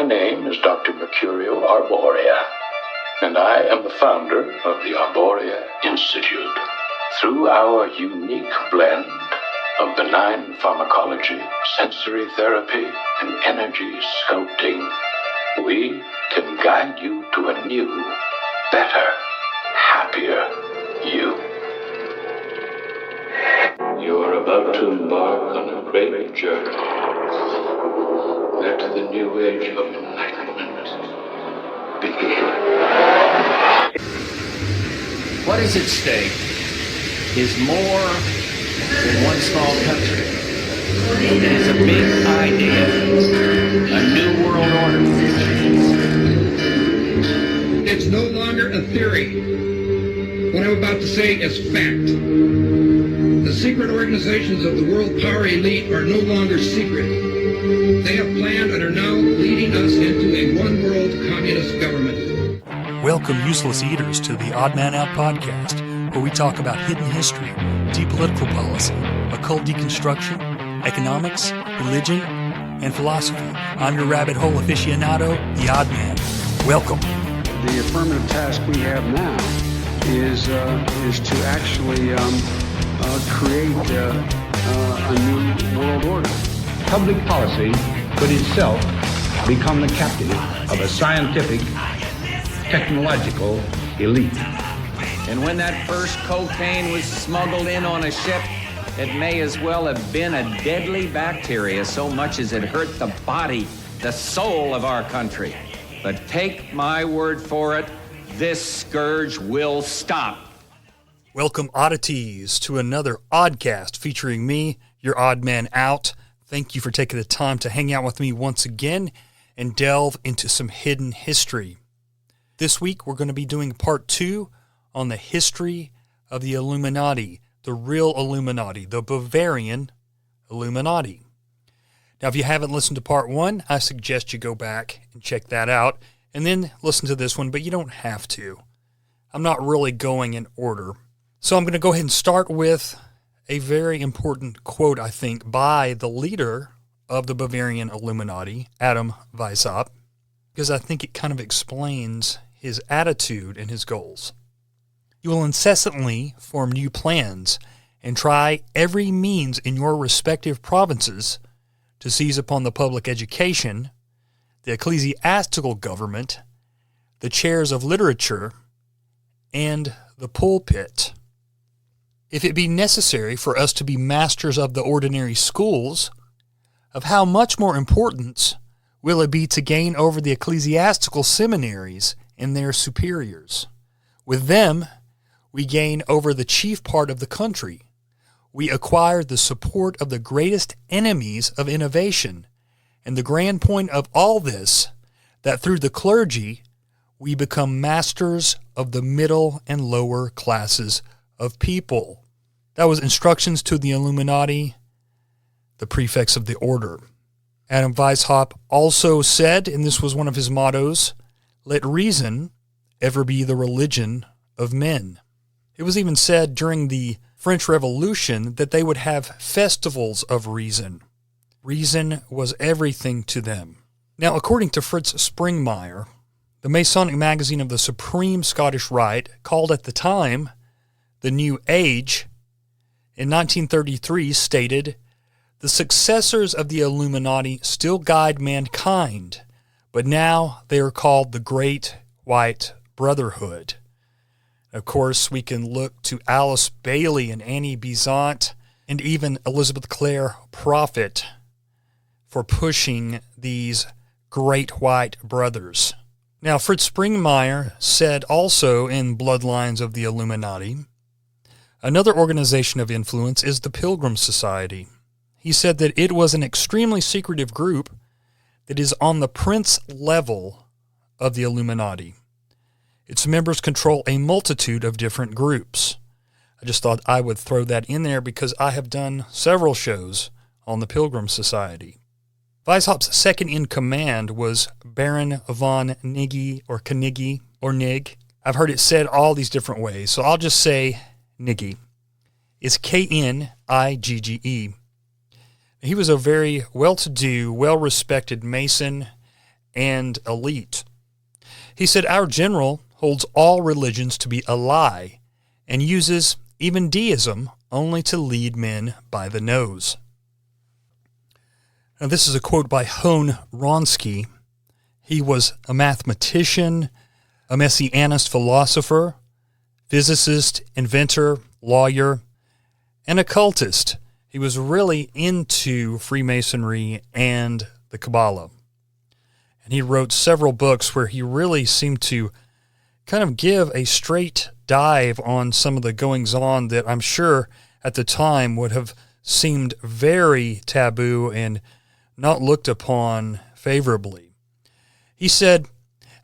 name is Dr. Mercurio Arborea, and I am the founder of the Arborea Institute. Through our unique blend of benign pharmacology, sensory therapy, and energy sculpting, we can guide you to a new, better, happier you. You are about to embark on a great journey. Let the new age of enlightenment begin. What is at stake is more than one small country. It is a big idea, a new world order. It's no longer a theory. What I'm about to say is fact. The secret organizations of the world power elite are no longer secret. They have planned and are now leading us into a one-world communist government. Welcome, useless eaters, to the Oddman Out podcast, where we talk about hidden history, deep political policy, occult deconstruction, economics, religion, and philosophy. I'm your rabbit hole aficionado, the Oddman. Welcome. The affirmative task we have now is to actually create a new world order. Public policy could itself become the captive of a scientific, technological elite. And when that first cocaine was smuggled in on a ship, it may as well have been a deadly bacteria, so much as it hurt the body, the soul of our country. But take my word for it, this scourge will stop. Welcome, oddities, to another Oddcast featuring me, your Odd Man Out. Thank you for taking the time to hang out with me once again and delve into some hidden history. This week, we're going to be doing part 2 on the history of the Illuminati, the real Illuminati, the Bavarian Illuminati. Now, if you haven't listened to part 1, I suggest you go back and check that out, and then listen to this one, but you don't have to. I'm not really going in order. So I'm going to go ahead and start with a very important quote, I think, by the leader of the Bavarian Illuminati, Adam Weishaupt, because I think it kind of explains his attitude and his goals. You will incessantly form new plans and try every means in your respective provinces to seize upon the public education, the ecclesiastical government, the chairs of literature, and the pulpit. If it be necessary for us to be masters of the ordinary schools, of how much more importance will it be to gain over the ecclesiastical seminaries and their superiors? With them, we gain over the chief part of the country. We acquire the support of the greatest enemies of innovation. And the grand point of all this, that through the clergy, we become masters of the middle and lower classes of people. That was instructions to the Illuminati, the prefects of the order. Adam Weishaupt also said, and this was one of his mottos, "Let reason ever be the religion of men." It was even said during the French Revolution that they would have festivals of reason. Reason was everything to them. Now, according to Fritz Springmeier, the Masonic magazine of the Supreme Scottish Rite, called at the time the New Age, in 1933 stated, "The successors of the Illuminati still guide mankind, but now they are called the Great White Brotherhood." Of course, we can look to Alice Bailey and Annie Besant and even Elizabeth Clare Prophet for pushing these Great White Brothers. Now, Fritz Springmeier said also in Bloodlines of the Illuminati, another organization of influence is the Pilgrim Society. He said that it was an extremely secretive group that is on the prince level of the Illuminati. Its members control a multitude of different groups. I just thought I would throw that in there because I have done several shows on the Pilgrim Society. Weishaupt's second in command was Baron von Nigge or Knigge or Nig. I've heard it said all these different ways, so I'll just say Nigge. It's Knigge. He was a very well-to-do, well-respected Mason and elite. He said, "Our general holds all religions to be a lie and uses even deism only to lead men by the nose." Now, this is a quote by Hone Wronski. He was a mathematician, a messianist philosopher, physicist, inventor, lawyer, and occultist. He was really into Freemasonry and the Kabbalah. And he wrote several books where he really seemed to kind of give a straight dive on some of the goings-on that I'm sure at the time would have seemed very taboo and not looked upon favorably. He said,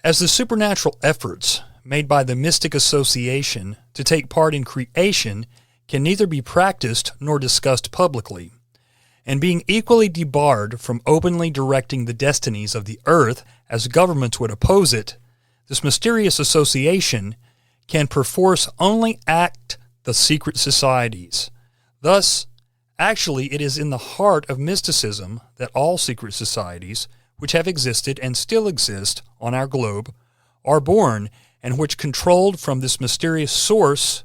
"As the supernatural efforts made by the mystic association to take part in creation can neither be practiced nor discussed publicly, and being equally debarred from openly directing the destinies of the earth as governments would oppose it, this mysterious association can perforce only act the secret societies. Thus, actually, it is in the heart of mysticism that all secret societies, which have existed and still exist on our globe, are born, and which, controlled from this mysterious source,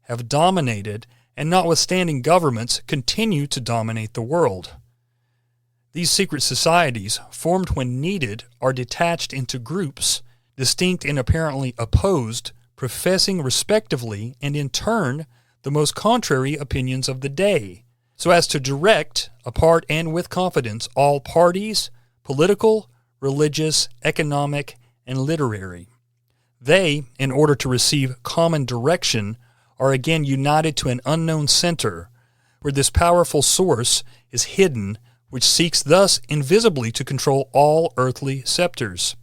have dominated, and notwithstanding governments, continue to dominate the world. These secret societies, formed when needed, are detached into groups, distinct and apparently opposed, professing respectively and in turn the most contrary opinions of the day, so as to direct, apart and with confidence, all parties, political, religious, economic, and literary. They, in order to receive common direction, are again united to an unknown center, where this powerful source is hidden, which seeks thus invisibly to control all earthly scepters.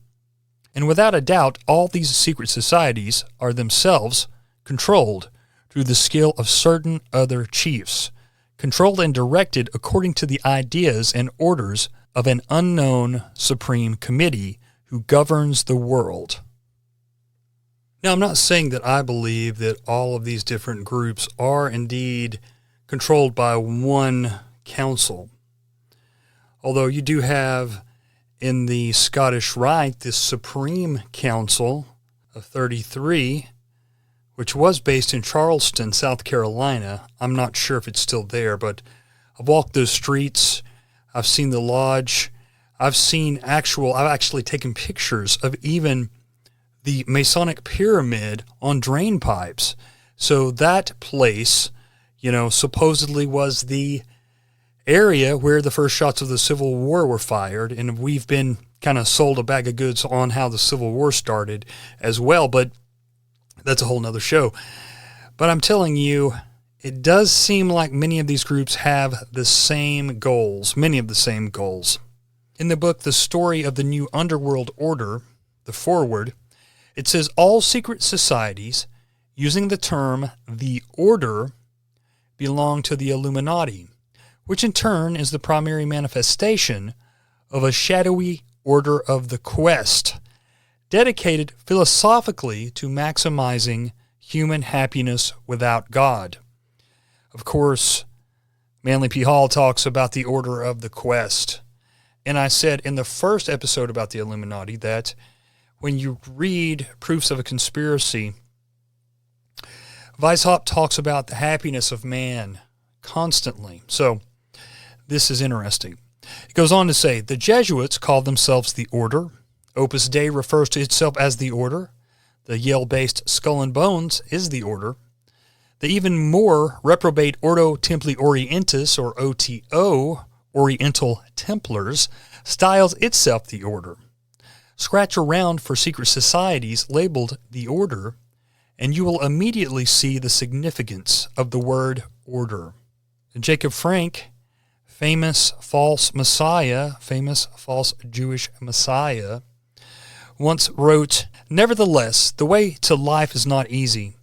And without a doubt, all these secret societies are themselves controlled through the skill of certain other chiefs, controlled and directed according to the ideas and orders of an unknown supreme committee who governs the world." Now, I'm not saying that I believe that all of these different groups are indeed controlled by one council. Although you do have in the Scottish Rite this Supreme Council of 33, which was based in Charleston, South Carolina. I'm not sure if it's still there, but I've walked those streets. I've seen the lodge. I've actually taken pictures of even the Masonic pyramid on drain pipes. So that place, supposedly was the area where the first shots of the Civil War were fired, and we've been kind of sold a bag of goods on how the Civil War started as well, but that's a whole nother show. But I'm telling you, it does seem like many of these groups have the same goals, many of the same goals. In the book, The Story of the New Underworld Order, the foreword, it says, "All secret societies, using the term the Order, belong to the Illuminati, which in turn is the primary manifestation of a shadowy order of the Quest, dedicated philosophically to maximizing human happiness without God." Of course, Manly P. Hall talks about the order of the Quest. And I said in the first episode about the Illuminati that when you read Proofs of a Conspiracy, Weishaupt talks about the happiness of man constantly. So this is interesting. It goes on to say, the Jesuits call themselves the Order. Opus Dei refers to itself as the Order. The Yale-based Skull and Bones is the Order. The even more reprobate Ordo Templi Orientis, or OTO, Oriental Templars, styles itself the Order. Scratch around for secret societies labeled the Order, and you will immediately see the significance of the word order. Jacob Frank, famous false Jewish Messiah, once wrote, "Nevertheless, the way to life is not easy,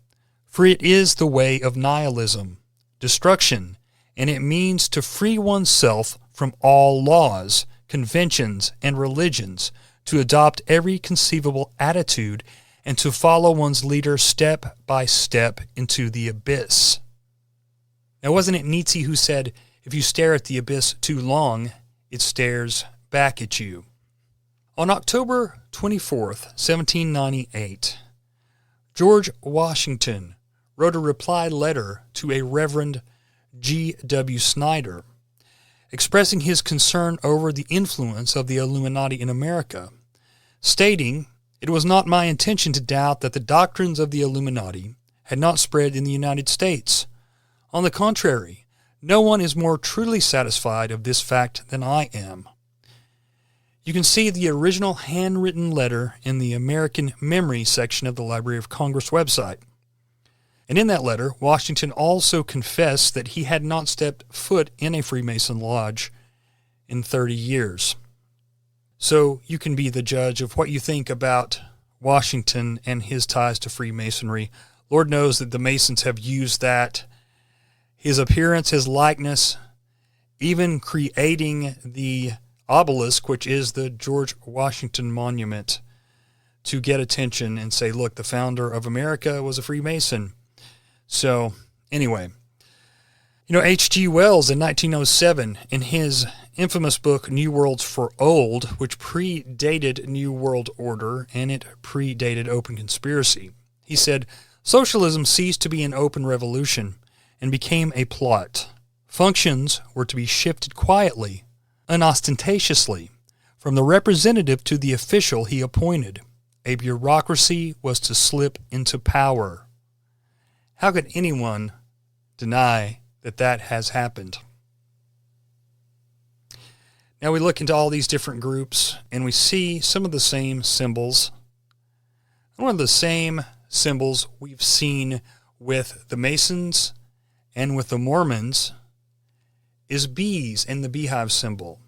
for it is the way of nihilism, destruction, and it means to free oneself from all laws, conventions, and religions, to adopt every conceivable attitude, and to follow one's leader step by step into the abyss." Now, wasn't it Nietzsche who said, if you stare at the abyss too long, it stares back at you? On October 24th, 1798, George Washington wrote a reply letter to a Reverend G.W. Snyder, expressing his concern over the influence of the Illuminati in America, stating, "It was not my intention to doubt that the doctrines of the Illuminati had not spread in the United States. On the contrary, no one is more truly satisfied of this fact than I am." You can see the original handwritten letter in the American Memory section of the Library of Congress website. And in that letter, Washington also confessed that he had not stepped foot in a Freemason lodge in 30 years. So you can be the judge of what you think about Washington and his ties to Freemasonry. Lord knows that the Masons have used that, his appearance, his likeness, even creating the obelisk, which is the George Washington Monument, to get attention and say, look, the founder of America was a Freemason. So, anyway, H.G. Wells in 1907, in his infamous book, New Worlds for Old, which predated New World Order, and it predated open conspiracy, he said, "Socialism ceased to be an open revolution and became a plot. Functions were to be shifted quietly, unostentatiously, from the representative to the official he appointed. A bureaucracy was to slip into power." How could anyone deny that that has happened? Now we look into all these different groups and we see some of the same symbols. One of the same symbols we've seen with the Masons and with the Mormons is bees and the beehive symbol.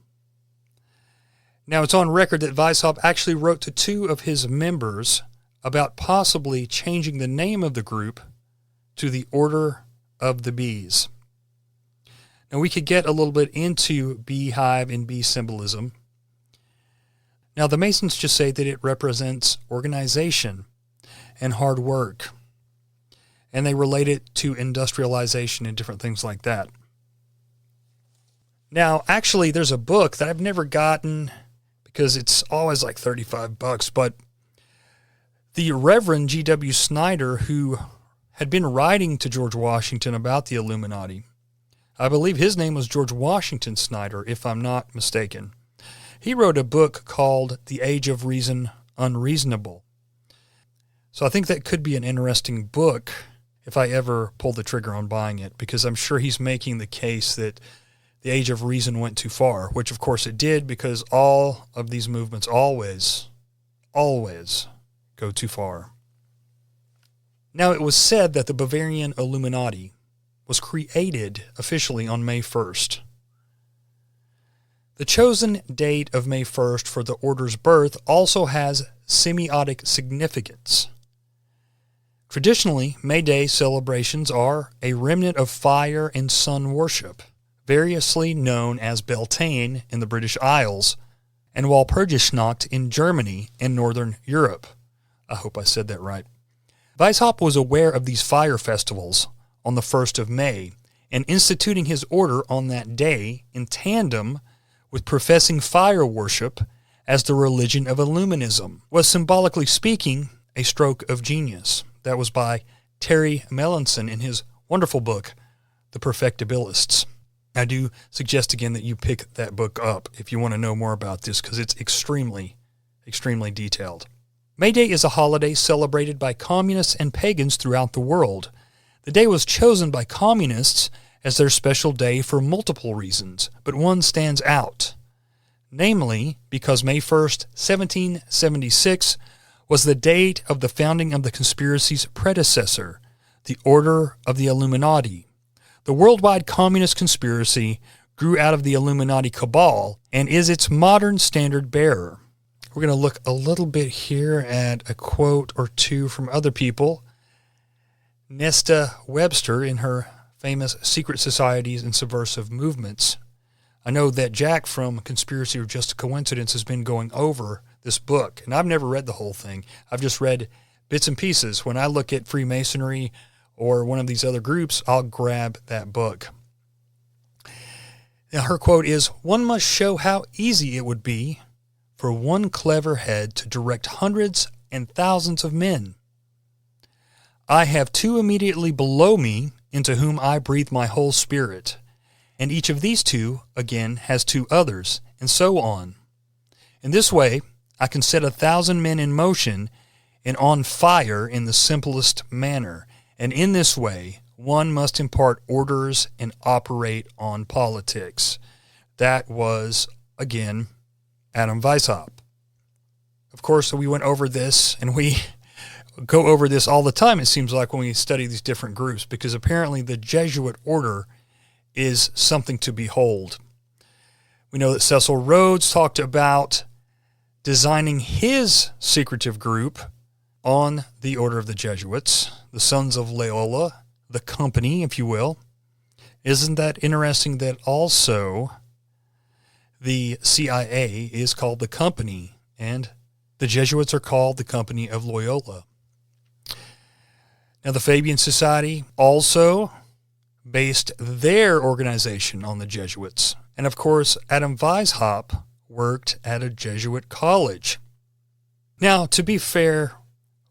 Now it's on record that Weishaupt actually wrote to two of his members about possibly changing the name of the group to the Order of the Bees. Now we could get a little bit into beehive and bee symbolism. Now the Masons just say that it represents organization and hard work, and they relate it to industrialization and different things like that. Now actually there's a book that I've never gotten because it's always like $35, but the Reverend G.W. Snyder, who had been writing to George Washington about the Illuminati. I believe his name was George Washington Snyder, if I'm not mistaken. He wrote a book called The Age of Reason Unreasonable. So I think that could be an interesting book if I ever pull the trigger on buying it, because I'm sure he's making the case that the Age of Reason went too far, which of course it did, because all of these movements always go too far. Now, it was said that the Bavarian Illuminati was created officially on May 1st. The chosen date of May 1st for the order's birth also has semiotic significance. Traditionally, May Day celebrations are a remnant of fire and sun worship, variously known as Beltane in the British Isles and Walpurgisnacht in Germany and Northern Europe. I hope I said that right. Weishaupt was aware of these fire festivals on the 1st of May and instituting his order on that day in tandem with professing fire worship as the religion of Illuminism was, symbolically speaking, a stroke of genius. That was by Terry Melanson in his wonderful book, The Perfectibilists. I do suggest again that you pick that book up if you want to know more about this, because it's extremely detailed. May Day is a holiday celebrated by communists and pagans throughout the world. The day was chosen by communists as their special day for multiple reasons, but one stands out. Namely, because May 1st, 1776, was the date of the founding of the conspiracy's predecessor, the Order of the Illuminati. The worldwide communist conspiracy grew out of the Illuminati cabal and is its modern standard bearer. We're going to look a little bit here at a quote or two from other people. Nesta Webster in her famous Secret Societies and Subversive Movements. I know that Jack from Conspiracy or Just a Coincidence has been going over this book, and I've never read the whole thing. I've just read bits and pieces. When I look at Freemasonry or one of these other groups, I'll grab that book. Now her quote is, "One must show how easy it would be for one clever head to direct hundreds and thousands of men. I have 2 immediately below me, into whom I breathe my whole spirit, and each of these 2, again, has 2 others, and so on. In this way, I can set 1,000 men in motion and on fire in the simplest manner, and in this way, one must impart orders and operate on politics. That was, again, Adam Weishaupt. Of course, we went over this, and we go over this all the time, it seems like, when we study these different groups, because apparently the Jesuit order is something to behold. We know that Cecil Rhodes talked about designing his secretive group on the order of the Jesuits, the Sons of Loyola, the company, if you will. Isn't that interesting that also the CIA is called the company, and the Jesuits are called the Company of Loyola? Now, the Fabian Society also based their organization on the Jesuits. And of course, Adam Weishaupt worked at a Jesuit college. Now, to be fair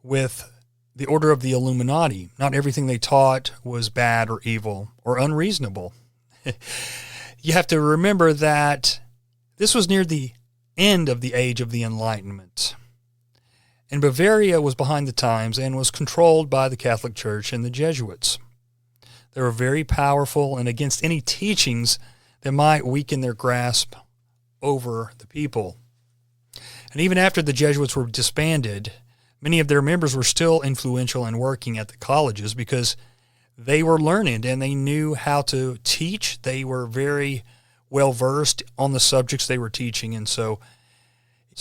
with the order of the Illuminati, not everything they taught was bad or evil or unreasonable. You have to remember that this was near the end of the age of the Enlightenment. And Bavaria was behind the times and was controlled by the Catholic Church and the Jesuits. They were very powerful and against any teachings that might weaken their grasp over the people. And even after the Jesuits were disbanded, many of their members were still influential and working at the colleges because they were learned and they knew how to teach. They were very well versed on the subjects they were teaching. And so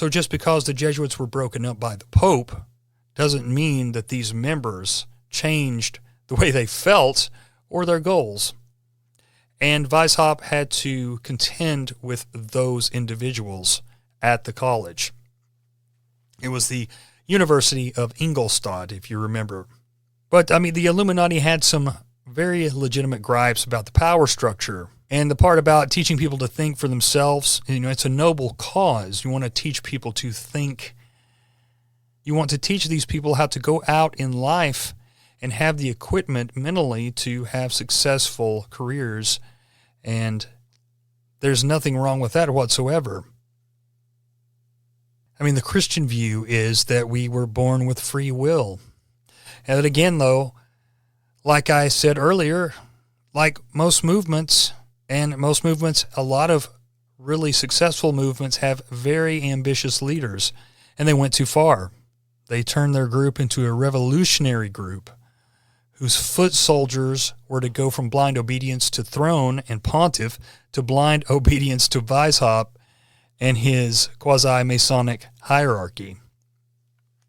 just because the Jesuits were broken up by the Pope doesn't mean that these members changed the way they felt or their goals. And Weishaupt had to contend with those individuals at the college. It was the University of Ingolstadt, if you remember. But, the Illuminati had some very legitimate gripes about the power structure. And the part about teaching people to think for themselves, it's a noble cause. You want to teach people to think. You want to teach these people how to go out in life and have the equipment mentally to have successful careers. And there's nothing wrong with that whatsoever. The Christian view is that we were born with free will. And again, though, like I said earlier, like most movements, a lot of really successful movements have very ambitious leaders, and they went too far. They turned their group into a revolutionary group whose foot soldiers were to go from blind obedience to throne and pontiff to blind obedience to Weishaupt and his quasi-Masonic hierarchy.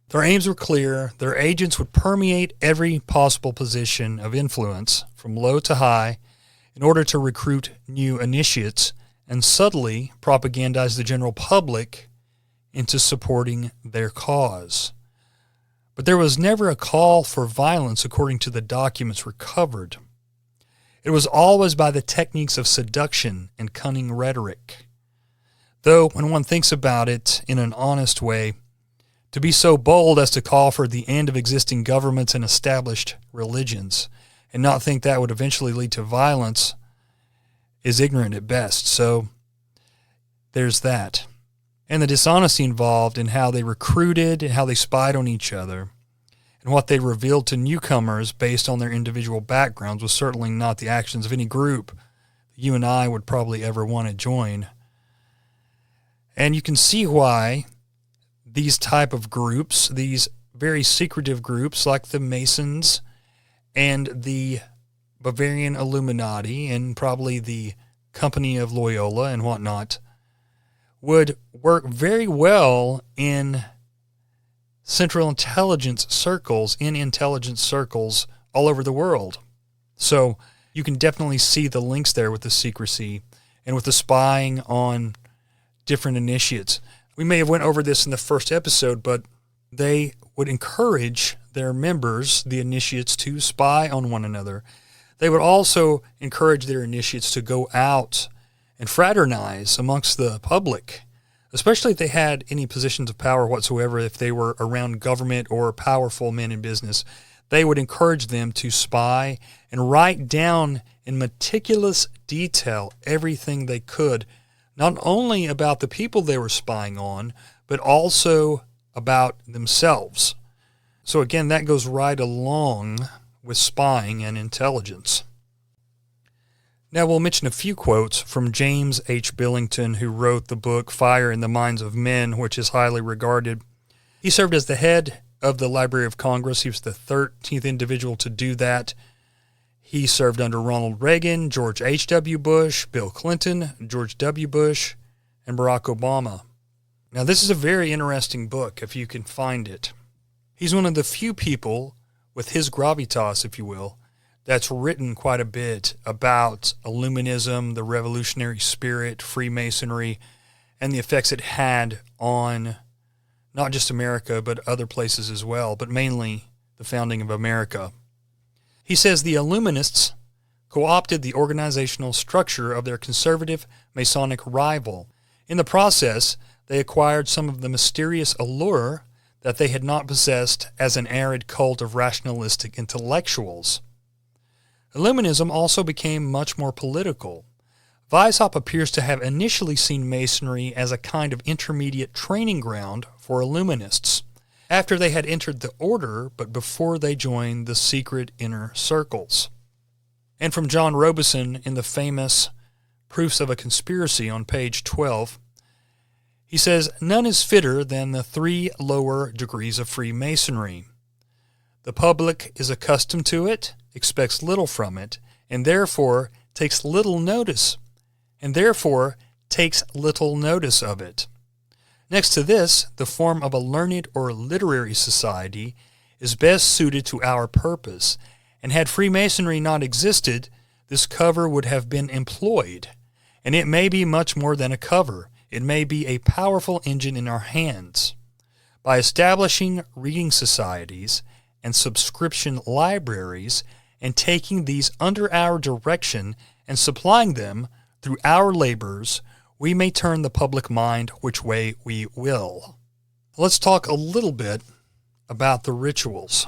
Their aims were clear. Their agents would permeate every possible position of influence, from low to high, in order to recruit new initiates and subtly propagandize the general public into supporting their cause. But there was never a call for violence according to the documents recovered. It was always by the techniques of seduction and cunning rhetoric. Though, when one thinks about it in an honest way, to be so bold as to call for the end of existing governments and established religions, and not think that would eventually lead to violence, is ignorant at best. So, there's that. And the dishonesty involved in how they recruited and how they spied on each other, and what they revealed to newcomers based on their individual backgrounds was certainly not the actions of any group you and I would probably ever want to join. And you can see why these type of groups, these very secretive groups like the Masons and the Bavarian Illuminati and probably the Company of Loyola and whatnot, would work very well in Central Intelligence circles, all over the world. So you can definitely see the links there with the secrecy and with the spying on different initiates. We may have went over this in the first episode, but they would encourage their members, the initiates, to spy on one another. They would also encourage their initiates to go out and fraternize amongst the public especially if they had any positions of power whatsoever, if they were around government or powerful men in business. They would encourage them to spy and write down in meticulous detail everything they could, not only about the people they were spying on, but also about themselves. So again, that goes right along with spying and intelligence. Now we'll mention a few quotes from James H. Billington, who wrote the book Fire in the Minds of Men, which is highly regarded. He served as the head of the Library of Congress. He was the 13th individual to do that. He served under Ronald Reagan, George H.W. Bush, Bill Clinton, George W. Bush, and Barack Obama. Now, this is a very interesting book, if you can find it. He's one of the few people with his gravitas, if you will, that's written quite a bit about Illuminism, the revolutionary spirit, Freemasonry, and the effects it had on not just America, but other places as well, but mainly the founding of America. He says the Illuminists co-opted the organizational structure of their conservative Masonic rival. In the process, they acquired some of the mysterious allure that they had not possessed as an arid cult of rationalistic intellectuals. Illuminism also became much more political. Weishaupt appears to have initially seen Masonry as a kind of intermediate training ground for Illuminists, after they had entered the order, but before they joined the secret inner circles. And from John Robeson in the famous Proofs of a Conspiracy on page 12, he says, "None is fitter than the 3 lower degrees of Freemasonry. The public is accustomed to it, expects little from it, and therefore takes little notice of it. Next to this, the form of a learned or literary society is best suited to our purpose, and had Freemasonry not existed, this cover would have been employed. And it may be much more than a cover. It may be a powerful engine in our hands. By establishing reading societies and subscription libraries, and taking these under our direction and supplying them through our labors, we may turn the public mind which way we will." Let's talk a little bit about the rituals.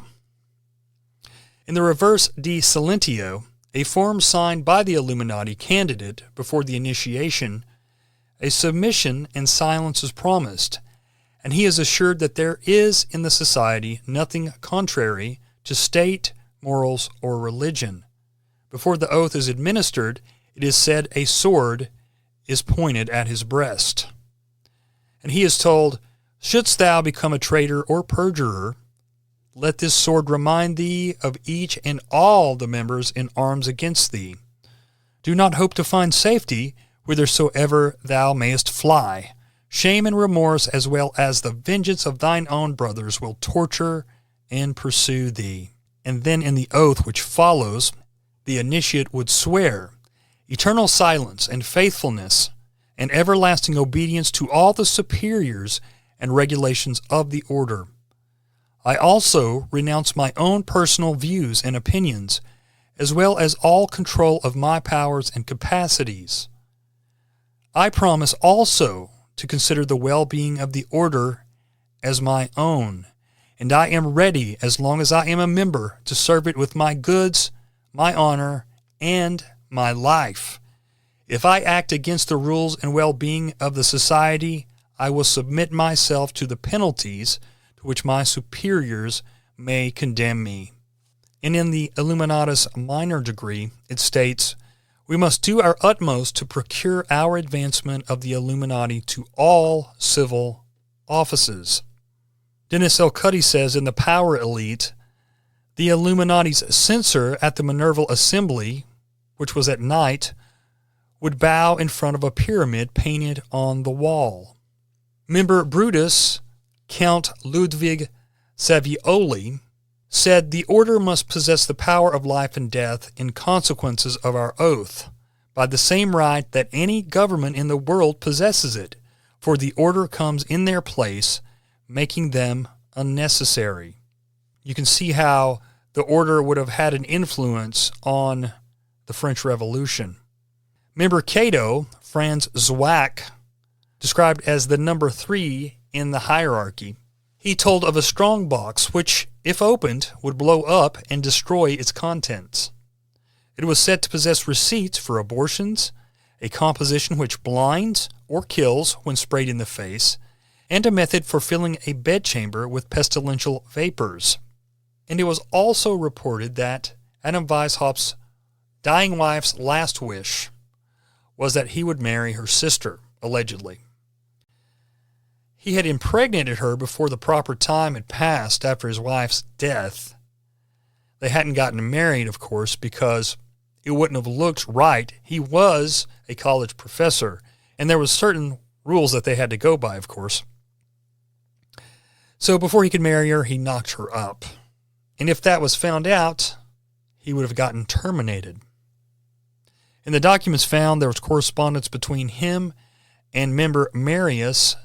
In the reverse de silentio, a form signed by the Illuminati candidate before the initiation, a submission and silence is promised, and he is assured that there is in the society nothing contrary to state, morals, or religion. Before the oath is administered, it is said a sword is pointed at his breast. And he is told, "Shouldst thou become a traitor or perjurer, let this sword remind thee of each and all the members in arms against thee. Do not hope to find safety whithersoever thou mayest fly. Shame and remorse, as well as the vengeance of thine own brothers, will torture and pursue thee." And then in the oath which follows, the initiate would swear eternal silence and faithfulness and everlasting obedience to all the superiors and regulations of the order. I also renounce my own personal views and opinions, as well as all control of my powers and capacities. I promise also to consider the well-being of the order as my own, and I am ready, as long as I am a member, to serve it with my goods, my honor, and my life. If I act against the rules and well-being of the society, I will submit myself to the penalties to which my superiors may condemn me. And in the Illuminatus minor degree, it states, "We must do our utmost to procure our advancement of the Illuminati to all civil offices." Dennis L. Cuddy says in The Power Elite, the Illuminati's censor at the Minerval Assembly, which was at night, would bow in front of a pyramid painted on the wall. Member Brutus, Count Ludwig Savioli, said the order must possess the power of life and death in consequences of our oath, by the same right that any government in the world possesses it, for the order comes in their place, making them unnecessary. You can see how the order would have had an influence on the French Revolution. Member Cato, Franz Zwack, described as the number 3 in the hierarchy. He told of a strong box which, if opened, would blow up and destroy its contents. It was said to possess receipts for abortions, a composition which blinds or kills when sprayed in the face, and a method for filling a bedchamber with pestilential vapors. And it was also reported that Adam Weishaupt's dying wife's last wish was that he would marry her sister, allegedly. He had impregnated her before the proper time had passed after his wife's death. They hadn't gotten married, of course, because it wouldn't have looked right. He was a college professor, and there was certain rules that they had to go by, of course. So before he could marry her, he knocked her up. And if that was found out, he would have gotten terminated. In the documents found, there was correspondence between him and member Marius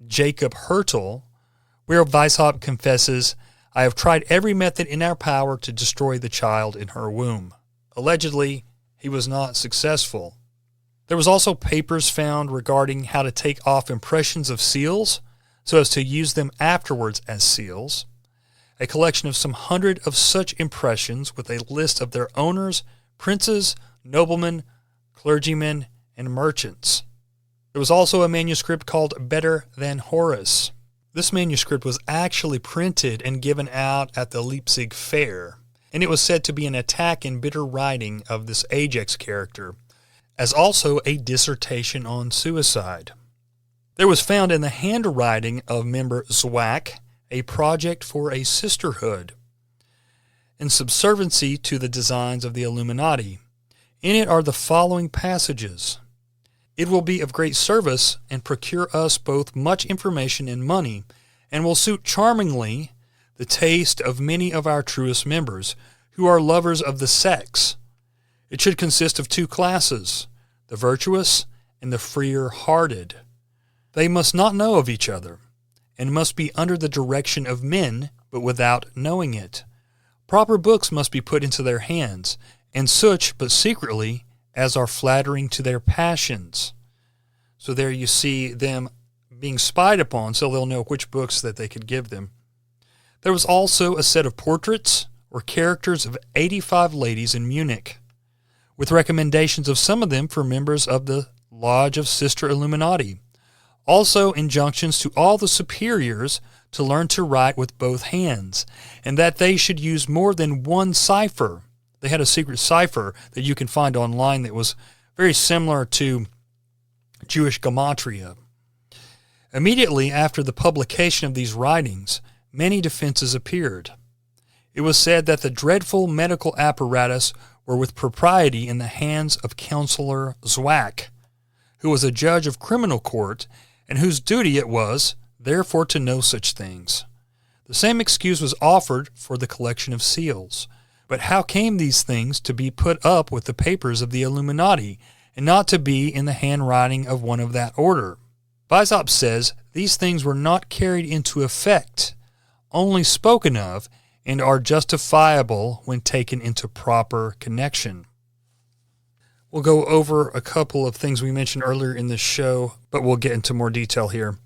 Jacob Hertel, where Weishaupt confesses, "I have tried every method in our power to destroy the child in her womb." Allegedly, he was not successful. There was also papers found regarding how to take off impressions of seals so as to use them afterwards as seals, a collection of some 100 of such impressions with a list of their owners, princes, noblemen, clergymen, and merchants. There was also a manuscript called Better Than Horace. This manuscript was actually printed and given out at the Leipzig Fair, and it was said to be an attack in bitter writing of this Ajax character, as also a dissertation on suicide. There was found in the handwriting of member Zwack a project for a sisterhood in subserviency to the designs of the Illuminati. In it are the following passages: "It will be of great service and procure us both much information and money, and will suit charmingly the taste of many of our truest members, who are lovers of the sex. It should consist of 2 classes, the virtuous and the freer-hearted. They must not know of each other, and must be under the direction of men, but without knowing it. Proper books must be put into their hands, and such, but secretly, as are flattering to their passions." So there you see them being spied upon, so they'll know which books that they could give them. There was also a set of portraits or characters of 85 ladies in Munich, with recommendations of some of them for members of the Lodge of Sister Illuminati. Also injunctions to all the superiors to learn to write with both hands, and that they should use more than one cipher. They had a secret cipher that you can find online that was very similar to Jewish gematria. Immediately after the publication of these writings, many defenses appeared. It was said that the dreadful medical apparatus were with propriety in the hands of Counselor Zwack, who was a judge of criminal court, and whose duty it was, therefore, to know such things. The same excuse was offered for the collection of seals. But how came these things to be put up with the papers of the Illuminati, and not to be in the handwriting of one of that order? Weishaupt says these things were not carried into effect, only spoken of, and are justifiable when taken into proper connection. We'll go over a couple of things we mentioned earlier in this show, but we'll get into more detail here.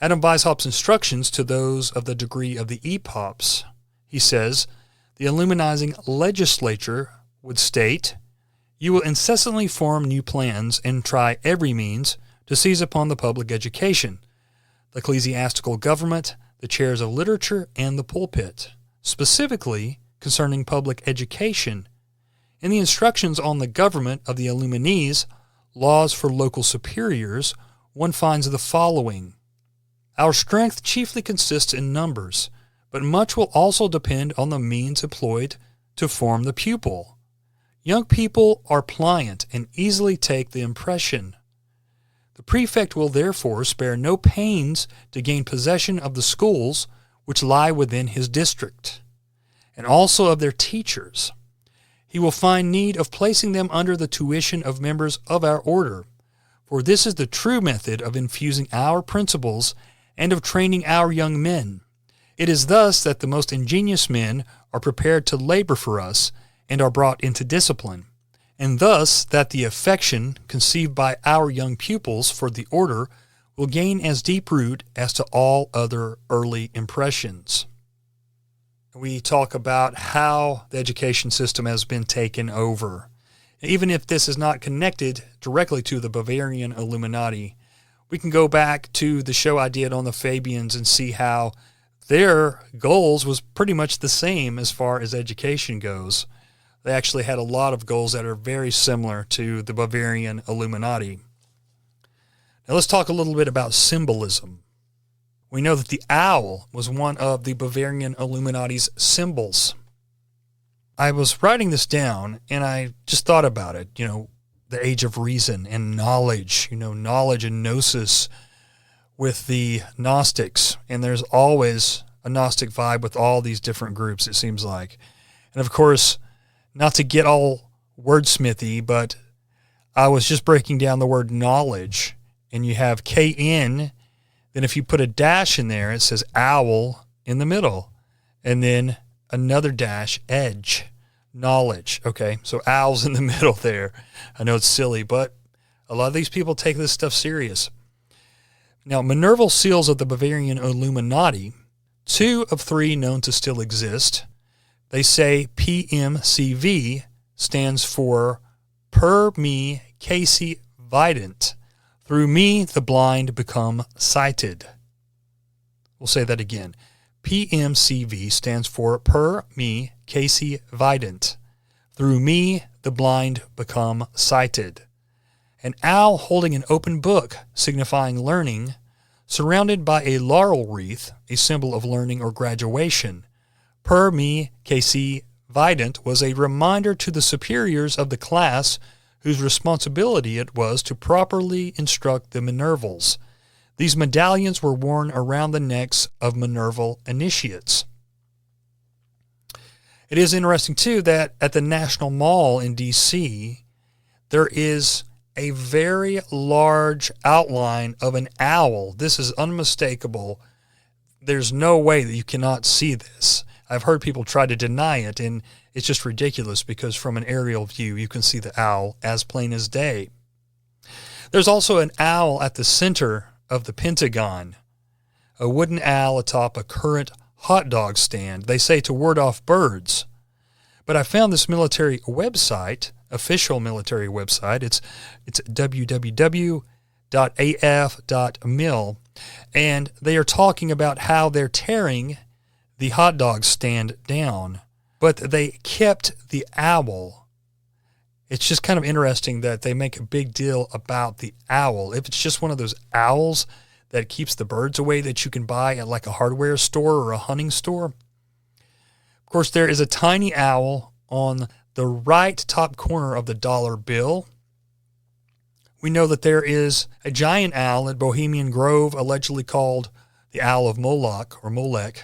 Adam Weishaupt's instructions to those of the degree of the epops. He says, the Illuminizing legislature would state, "You will incessantly form new plans and try every means to seize upon the public education, the ecclesiastical government, the chairs of literature, and the pulpit. Specifically concerning public education, in the instructions on the government of the Illuminis, laws for local superiors, one finds the following. Our strength chiefly consists in numbers, but much will also depend on the means employed to form the pupil. Young people are pliant and easily take the impression. The prefect will therefore spare no pains to gain possession of the schools which lie within his district, and also of their teachers. He will find need of placing them under the tuition of members of our order, for this is the true method of infusing our principles and of training our young men. It is thus that the most ingenious men are prepared to labor for us and are brought into discipline, and thus that the affection conceived by our young pupils for the order will gain as deep root as to all other early impressions. We talk about how the education system has been taken over. Even if this is not connected directly to the Bavarian Illuminati, we can go back to the show I did on the Fabians and see how their goals was pretty much the same as far as education goes. They actually had a lot of goals that are very similar to the Bavarian Illuminati. Now let's talk a little bit about symbolism. We know that the owl was one of the Bavarian Illuminati's symbols. I was writing this down and I just thought about it, the age of reason and knowledge, knowledge and gnosis with the Gnostics. And there's always a Gnostic vibe with all these different groups, it seems like. And of course, not to get all wordsmithy, but I was just breaking down the word knowledge. And you have KN, then if you put a dash in there, it says owl in the middle. And then another dash, edge, knowledge. Okay, so owl's in the middle there. I know it's silly, but a lot of these people take this stuff serious. Now, Minerval seals of the Bavarian Illuminati, 2 of 3 known to still exist. They say PMCV stands for Per Me Casey Vident. Through me, the blind become sighted. We'll say that again. PMCV stands for Per Me Casey Vident. Through me, the blind become sighted. An owl holding an open book, signifying learning, surrounded by a laurel wreath, a symbol of learning or graduation. Per Me Casey Vident was a reminder to the superiors of the class whose responsibility it was to properly instruct the Minervals. These medallions were worn around the necks of Minerval initiates. It is interesting, too, that at the National Mall in D.C., there is a very large outline of an owl. This is unmistakable. There's no way that you cannot see this. I've heard people try to deny it, and it's just ridiculous because from an aerial view, you can see the owl as plain as day. There's also an owl at the center of the Pentagon, a wooden owl atop a current hot dog stand, they say to ward off birds. But I found this military website, official military website, it's www.af.mil, and they are talking about how they're tearing the hot dog stand down, but they kept the owl. It's just kind of interesting that they make a big deal about the owl. If it's just one of those owls that keeps the birds away that you can buy at like a hardware store or a hunting store. Of course, there is a tiny owl on the right top corner of the dollar bill. We know that there is a giant owl at Bohemian Grove, allegedly called the Owl of Moloch or Molech.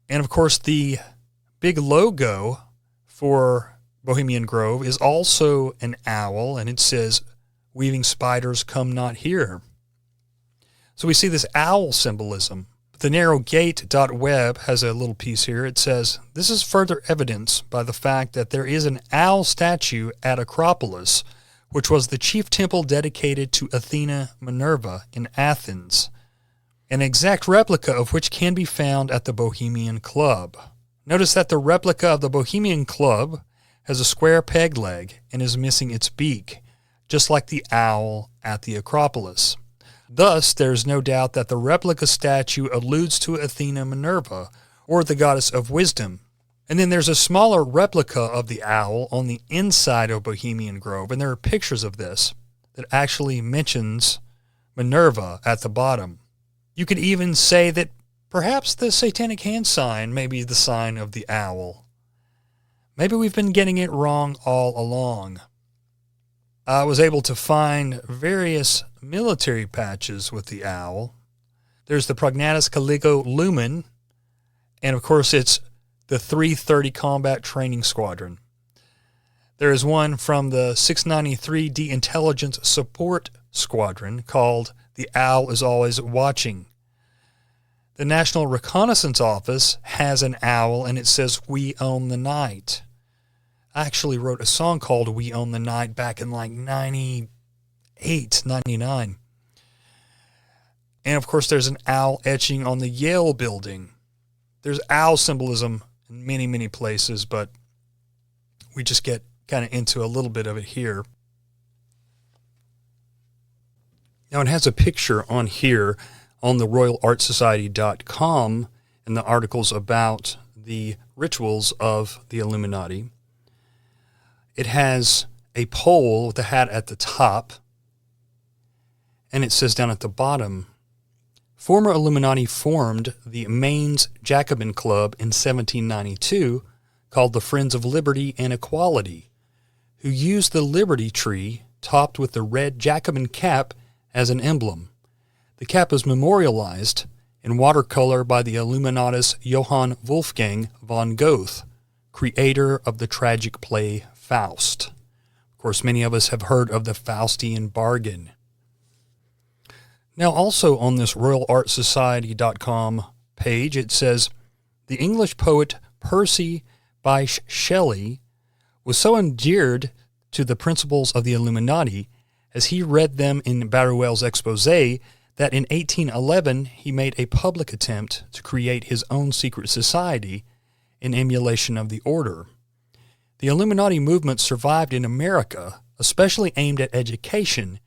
And of course, the big logo for Bohemian Grove is also an owl, and it says, "Weaving spiders come not here." So we see this owl symbolism. The narrowgate.web has a little piece here. It says, "This is further evidence by the fact that there is an owl statue at Acropolis, which was the chief temple dedicated to Athena Minerva in Athens, an exact replica of which can be found at the Bohemian Club." Notice that the replica of the Bohemian Club has a square peg leg and is missing its beak, just like the owl at the Acropolis. Thus, there's no doubt that the replica statue alludes to Athena Minerva, or the goddess of wisdom. And then there's a smaller replica of the owl on the inside of Bohemian Grove, and there are pictures of this that actually mentions Minerva at the bottom. You could even say that perhaps the satanic hand sign may be the sign of the owl. Maybe we've been getting it wrong all along. I was able to find various military patches with the owl. There's the Prognatus Caligo Lumen, and of course it's the 330 Combat Training Squadron. There is one from the 693D Intelligence Support Squadron called The Owl is Always Watching. The National Reconnaissance Office has an owl, and it says, "We Own the Night." I actually wrote a song called "We Own the Night" back in like 98, 99. And of course, there's an owl etching on the Yale building. There's owl symbolism in many, many places, but we just get kind of into a little bit of it here. Now, it has a picture on here on the royalartsociety.com and the articles about the rituals of the Illuminati. It has a pole with a hat at the top, and it says down at the bottom, former Illuminati formed the Mainz Jacobin Club in 1792, called the Friends of Liberty and Equality, who used the Liberty Tree topped with the red Jacobin cap as an emblem. The cap is memorialized in watercolor by the Illuminatus Johann Wolfgang von Goethe, creator of the tragic play Faust. Of course, many of us have heard of the Faustian bargain. Now, also on this royalartsociety.com page, it says, the English poet Percy Bysshe Shelley was so endeared to the principles of the Illuminati as he read them in Baruel's expose that in 1811 he made a public attempt to create his own secret society in emulation of the order. The Illuminati movement survived in America, especially aimed at education,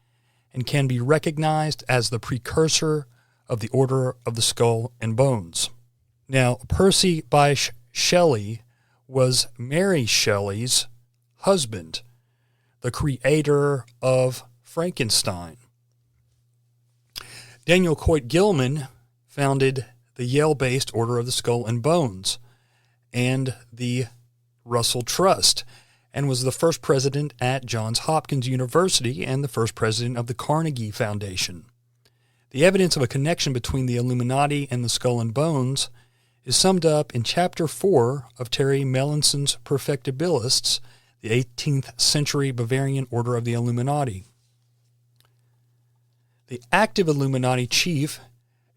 and can be recognized as the precursor of the Order of the Skull and Bones. Now, Percy Bysshe Shelley was Mary Shelley's husband, the creator of Frankenstein. Daniel Coit Gilman founded the Yale-based Order of the Skull and Bones and the Russell Trust, and was the first president at Johns Hopkins University and the first president of the Carnegie Foundation. The evidence of a connection between the Illuminati and the Skull and Bones is summed up in Chapter 4 of Terry Mellinson's Perfectibilists, the 18th century Bavarian Order of the Illuminati. The active Illuminati chief,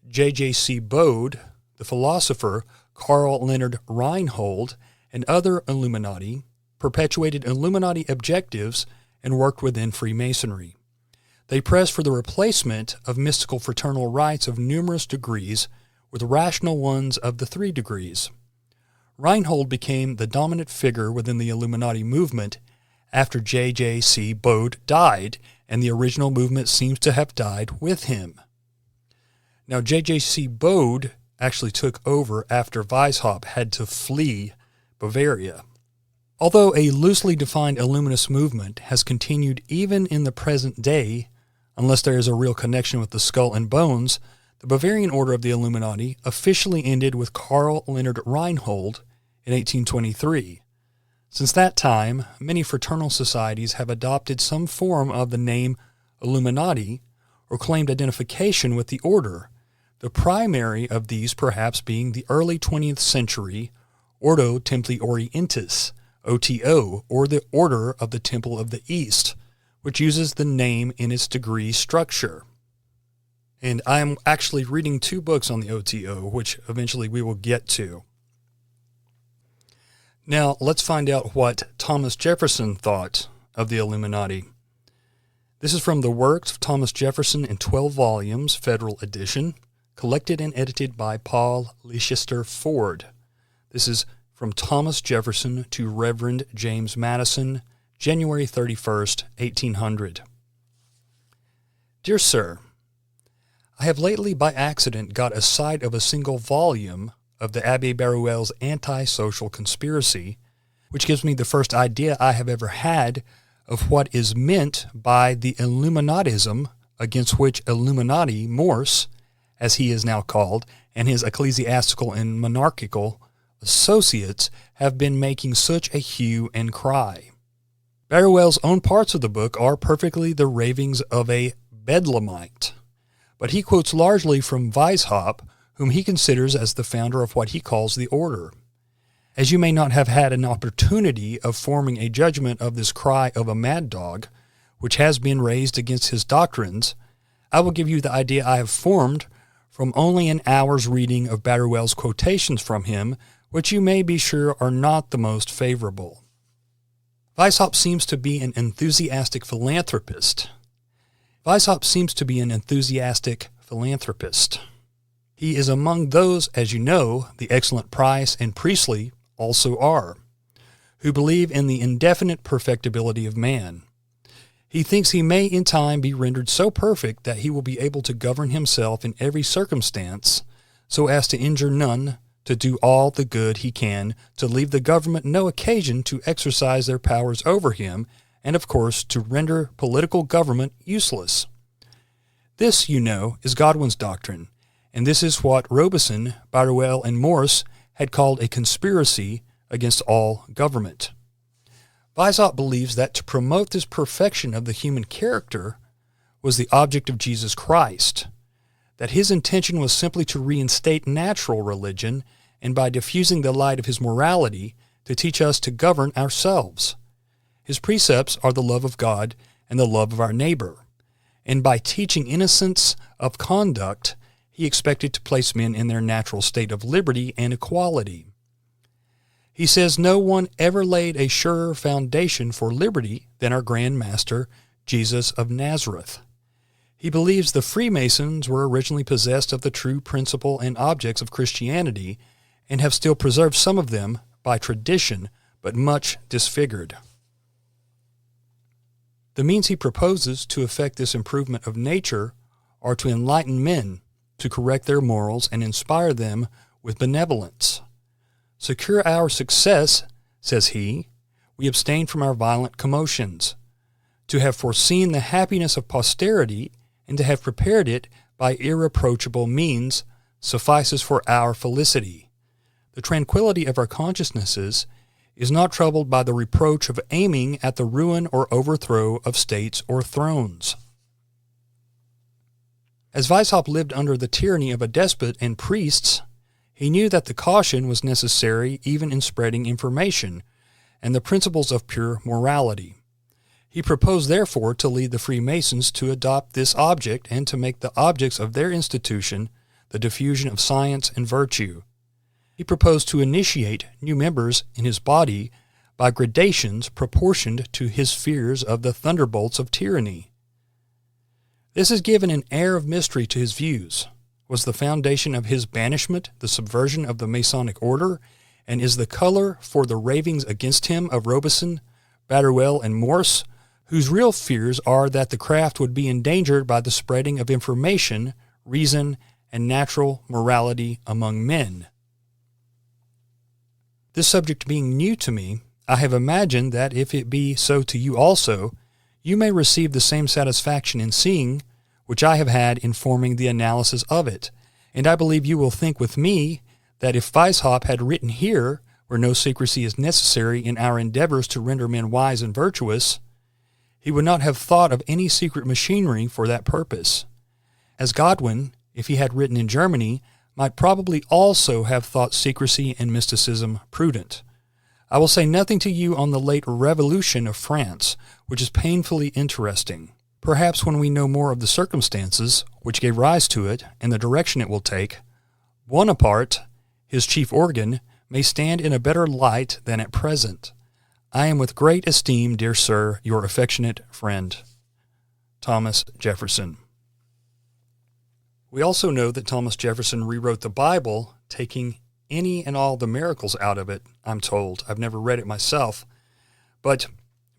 J.J.C. Bode, the philosopher Karl Leonard Reinhold, and other Illuminati perpetuated Illuminati objectives and worked within Freemasonry. They pressed for the replacement of mystical fraternal rites of numerous degrees with rational ones of the 3 degrees. Reinhold became the dominant figure within the Illuminati movement after J.J.C. Bode died, and the original movement seems to have died with him. Now, J.J.C. Bode actually took over after Weishaupt had to flee Bavaria. Although a loosely defined Illuminist movement has continued even in the present day, unless there is a real connection with the Skull and Bones, the Bavarian Order of the Illuminati officially ended with Karl Leonard Reinhold in 1823. Since that time, many fraternal societies have adopted some form of the name Illuminati or claimed identification with the order, the primary of these perhaps being the early 20th century Ordo Templi Orientis, OTO, or the Order of the Temple of the East, which uses the name in its degree structure. And I'm actually reading 2 books on the OTO, which eventually we will get to. Now, let's find out what Thomas Jefferson thought of the Illuminati. This is from the works of Thomas Jefferson in 12 volumes, Federal Edition, collected and edited by Paul Leicester Ford. This is from Thomas Jefferson to Reverend James Madison, January 31st, 1800. Dear Sir, I have lately by accident got a sight of a single volume of the Abbé Baruel's Anti-Social Conspiracy, which gives me the first idea I have ever had of what is meant by the Illuminatism against which Illuminati Morse, as he is now called, and his ecclesiastical and monarchical associates have been making such a hue and cry. Baruel's own parts of the book are perfectly the ravings of a bedlamite, but he quotes largely from Weishaupt, whom he considers as the founder of what he calls the order. As you may not have had an opportunity of forming a judgment of this cry of a mad dog, which has been raised against his doctrines, I will give you the idea I have formed from only an hour's reading of Baruel's quotations from him, which you may be sure are not the most favorable. Weishaupt seems to be an enthusiastic philanthropist. philanthropist. He is among those, as you know, the excellent Price and Priestley also are, who believe in the indefinite perfectibility of man. He thinks he may in time be rendered so perfect that he will be able to govern himself in every circumstance so as to injure none, to do all the good he can, to leave the government no occasion to exercise their powers over him, and of course to render political government useless. This, you know, is Godwin's doctrine, and this is what Robison, Barruel, and Morse had called a conspiracy against all government. Weishaupt believes that to promote this perfection of the human character was the object of Jesus Christ, that his intention was simply to reinstate natural religion and by diffusing the light of his morality to teach us to govern ourselves. His precepts are the love of God and the love of our neighbor, and by teaching innocence of conduct, he expected to place men in their natural state of liberty and equality. He says no one ever laid a surer foundation for liberty than our Grand Master, Jesus of Nazareth. He believes the Freemasons were originally possessed of the true principle and objects of Christianity and have still preserved some of them by tradition, but much disfigured. The means he proposes to effect this improvement of nature are to enlighten men, to correct their morals, and inspire them with benevolence. Secure our success, says he, we abstain from our violent commotions. To have foreseen the happiness of posterity and to have prepared it by irreproachable means suffices for our felicity. The tranquility of our consciousnesses is not troubled by the reproach of aiming at the ruin or overthrow of states or thrones. As Weishaupt lived under the tyranny of a despot and priests, he knew that the caution was necessary even in spreading information and the principles of pure morality. He proposed, therefore, to lead the Freemasons to adopt this object and to make the objects of their institution the diffusion of science and virtue. He proposed to initiate new members in his body by gradations proportioned to his fears of the thunderbolts of tyranny. This has given an air of mystery to his views, was the foundation of his banishment, the subversion of the Masonic order, and is the color for the ravings against him of Robison, Barruel, and Morse, whose real fears are that the craft would be endangered by the spreading of information, reason, and natural morality among men. This subject being new to me, I have imagined that if it be so to you also, you may receive the same satisfaction in seeing which I have had in forming the analysis of it, and I believe you will think with me that if Weishaupt had written here, where no secrecy is necessary in our endeavors to render men wise and virtuous, he would not have thought of any secret machinery for that purpose. As Godwin, if he had written in Germany, might probably also have thought secrecy and mysticism prudent. I will say nothing to you on the late Revolution of France, which is painfully interesting. Perhaps when we know more of the circumstances which gave rise to it and the direction it will take, Bonaparte, his chief organ, may stand in a better light than at present. I am with great esteem, dear sir, your affectionate friend, Thomas Jefferson. We also know that Thomas Jefferson rewrote the Bible, taking any and all the miracles out of it, I'm told. I've never read it myself. But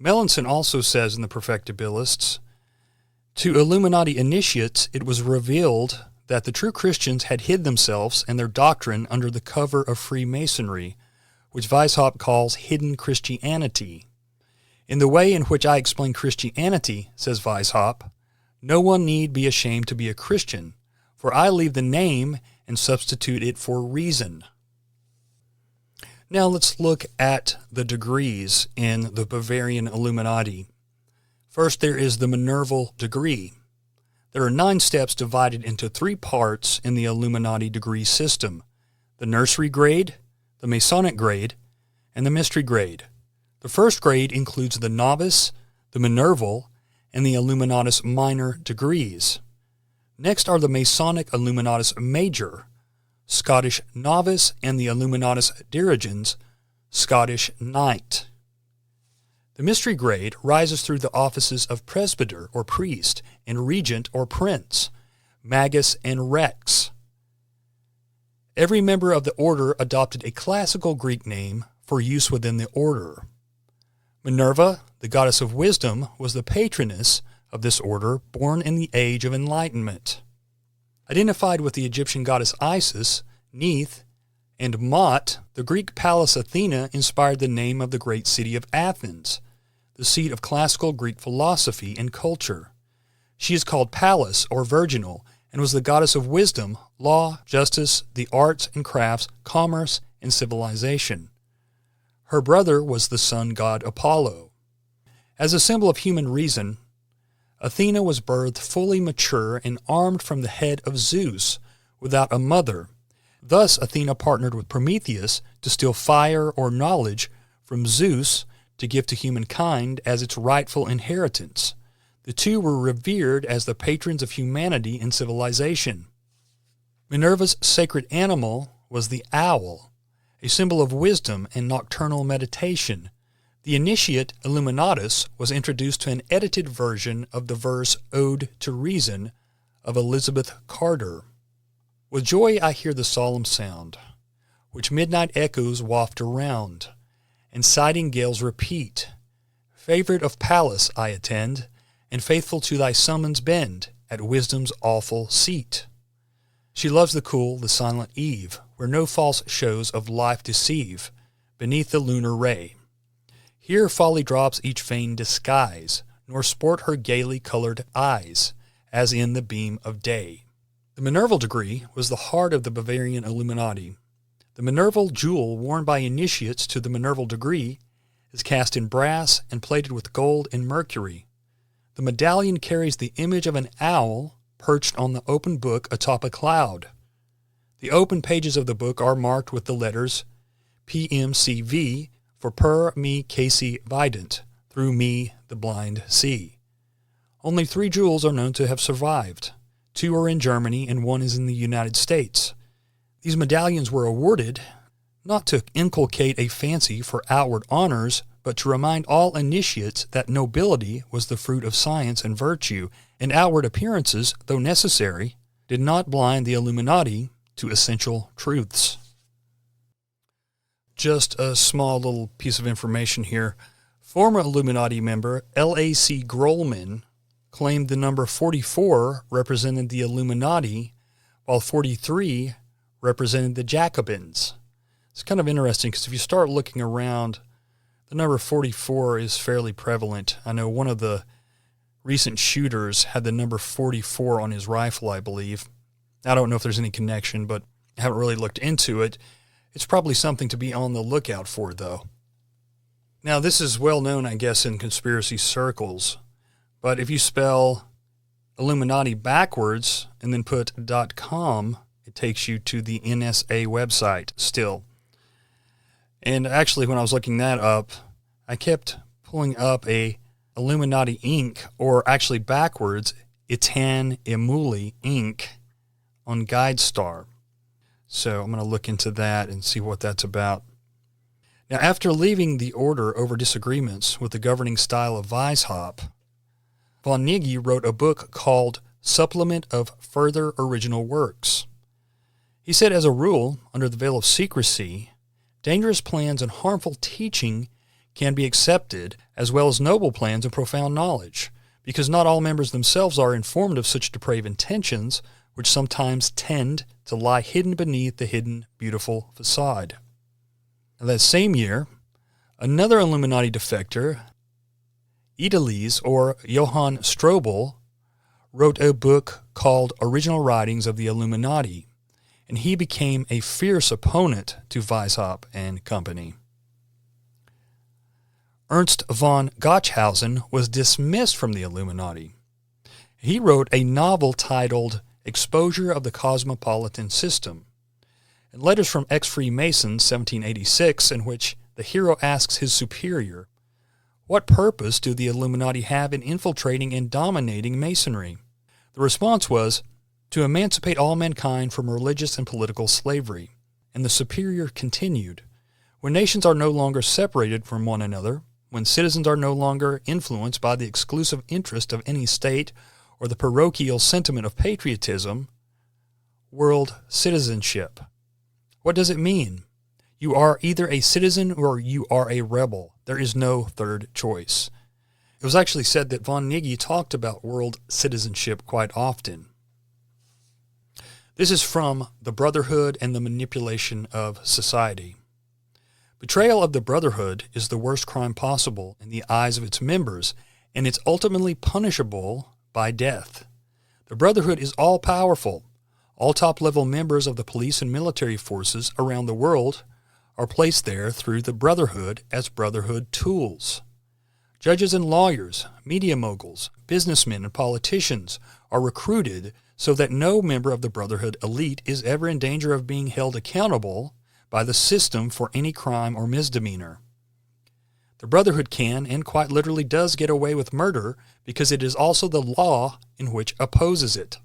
Melanson also says in the Perfectibilists, to Illuminati initiates it was revealed that the true Christians had hid themselves and their doctrine under the cover of Freemasonry, which Weishaupt calls hidden Christianity. In the way in which I explain Christianity, says Weishaupt, no one need be ashamed to be a Christian, for I leave the name and substitute it for reason. Now let's look at the degrees in the Bavarian Illuminati. First, there is the Minerval degree. There are 9 steps divided into 3 parts in the Illuminati degree system: the nursery grade, the Masonic grade, and the mystery grade. The first grade includes the novice, the Minerval, and the Illuminatus minor degrees. Next are the Masonic Illuminatus major, Scottish novice, and the Illuminatus dirigens, Scottish knight. The mystery grade rises through the offices of presbyter or priest and regent or prince, Magus, and Rex. Every member of the order adopted a classical Greek name for use within the order. Minerva, the goddess of wisdom, was the patroness of this order, born in the Age of Enlightenment. Identified with the Egyptian goddess Isis, Neith, and Mot, the Greek Pallas Athena inspired the name of the great city of Athens, the seat of classical Greek philosophy and culture. She is called Pallas, or virginal, and was the goddess of wisdom, law, justice, the arts and crafts, commerce, and civilization. Her brother was the sun god Apollo. As a symbol of human reason, Athena was birthed fully mature and armed from the head of Zeus, without a mother. Thus Athena partnered with Prometheus to steal fire or knowledge from Zeus to give to humankind as its rightful inheritance. The two were revered as the patrons of humanity and civilization. Minerva's sacred animal was the owl, a symbol of wisdom and nocturnal meditation. The initiate Illuminatus was introduced to an edited version of the verse Ode to Reason of Elizabeth Carter. With joy I hear the solemn sound, which midnight echoes waft around, and sighing gales repeat. Favourite of Pallas I attend, and faithful to thy summons bend, at wisdom's awful seat. She loves the cool, the silent eve, where no false shows of life deceive, beneath the lunar ray. Here folly drops each vain disguise, nor sport her gaily colored eyes, as in the beam of day. The Minerval degree was the heart of the Bavarian Illuminati. The Minerval jewel worn by initiates to the Minerval degree is cast in brass and plated with gold and mercury. The medallion carries the image of an owl perched on the open book atop a cloud. The open pages of the book are marked with the letters PMCV for per me Casey vident, through me the blind see. Only 3 jewels are known to have survived. 2 are in Germany and 1 is in the United States. These medallions were awarded not to inculcate a fancy for outward honors, but to remind all initiates that nobility was the fruit of science and virtue, and outward appearances, though necessary, did not blind the Illuminati to essential truths. Just a small little piece of information here. Former Illuminati member L.A.C. Grollman claimed the number 44 represented the Illuminati, while 43 represented the Jacobins. It's kind of interesting because if you start looking around, the number 44 is fairly prevalent. I know one of the recent shooters had the number 44 on his rifle, I believe. I don't know if there's any connection, but I haven't really looked into it. It's probably something to be on the lookout for, though. Now, this is well known, I guess, in conspiracy circles, but if you spell Illuminati backwards and then put .com, it takes you to the NSA website still. And actually, when I was looking that up, I kept pulling up a Illuminati Inc., or actually backwards, Itan Emuli Inc. on GuideStar. So I'm going to look into that and see what that's about. Now, after leaving the order over disagreements with the governing style of Weishaupt, von Niggi wrote a book called Supplement of Further Original Works. He said, as a rule, under the veil of secrecy, dangerous plans and harmful teaching can be accepted, as well as noble plans and profound knowledge, because not all members themselves are informed of such depraved intentions, which sometimes tend to lie hidden beneath the hidden, beautiful facade. And that same year, another Illuminati defector, Ideles, or Johann Strobel, wrote a book called Original Writings of the Illuminati, and he became a fierce opponent to Weishaupt and company. Ernst von Gotchausen was dismissed from the Illuminati. He wrote a novel titled Exposure of the Cosmopolitan System, and letters from ex-Freemasons, 1786, in which the hero asks his superior, what purpose do the Illuminati have in infiltrating and dominating Masonry? The response was, to emancipate all mankind from religious and political slavery. And the superior continued, when nations are no longer separated from one another, when citizens are no longer influenced by the exclusive interest of any state or the parochial sentiment of patriotism, world citizenship. What does it mean? You are either a citizen or you are a rebel. There is no third choice. It was actually said that von Nigge talked about world citizenship quite often. This is from The Brotherhood and the Manipulation of Society. Betrayal of the Brotherhood is the worst crime possible in the eyes of its members, and it's ultimately punishable by death. The Brotherhood is all-powerful. All top-level members of the police and military forces around the world are placed there through the Brotherhood as Brotherhood tools. Judges and lawyers, media moguls, businessmen, and politicians are recruited so that no member of the Brotherhood elite is ever in danger of being held accountable by the system for any crime or misdemeanor. The Brotherhood can, and quite literally does, get away with murder because it is also the law in which opposes it.